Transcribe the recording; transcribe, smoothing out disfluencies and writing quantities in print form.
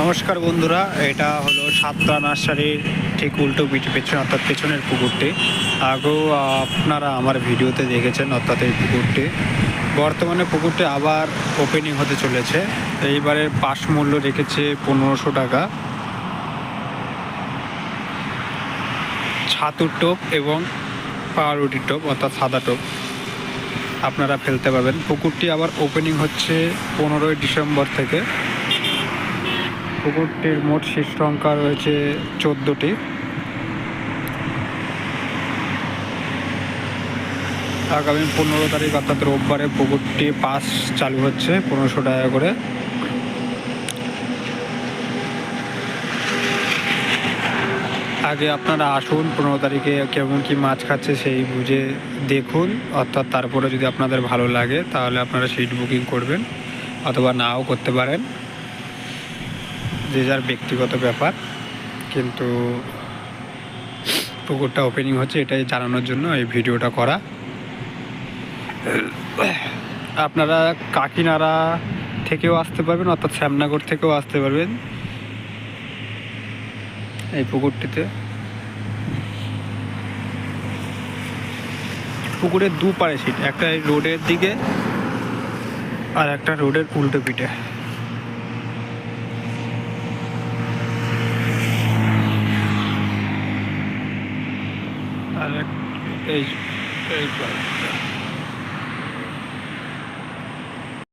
নমস্কার বন্ধুরা, এটা হলো সাতরা নার্সারির ঠিক উল্টো পেছনে অর্থাৎ পেছনের পুকুরটি। আগেও আপনারা আমার ভিডিওতে দেখেছেন, অর্থাৎ এই পুকুরটি বর্তমানে পুকুরটি আবার ওপেনিং হতে চলেছে। এইবারের পাস মূল্য রেখেছে 1500 টাকা। ছাতুর টোপ এবং পাউরুটির টোপ অর্থাৎ সাদা টোপ আপনারা ফেলতে পারবেন। পুকুরটি আবার ওপেনিং হচ্ছে 15ই ডিসেম্বর থেকে। পুকুরটির মোট সিট সংখ্যা রয়েছে 14টি। আগামী 15 তারিখ অর্থাৎ রোববারে পুকুরটি পাস চালু হচ্ছে 1500 টাকা করে। আগে আপনারা আসুন, 15 তারিখে কেমন কি মাছ খাচ্ছে সেই বুঝে দেখুন, অর্থাৎ তারপরে যদি আপনাদের ভালো লাগে তাহলে আপনারা সিট বুকিং করবেন অথবা নাও করতে পারেন, যে যার ব্যক্তিগত ব্যাপার। কিন্তু পুকুরটা ওপেনিং হচ্ছে এটাই জানানোর জন্য এই ভিডিওটা করা। আপনারা কাকিনাড়া থেকেও আসতে পারবেন, অর্থাৎ শ্যামনগর থেকেও আসতে পারবেন এই পুকুরটিতে। পুকুরের দুপারে সিট, একটা রোডের দিকে আর একটা রোডের উল্টো পিঠে। আর এই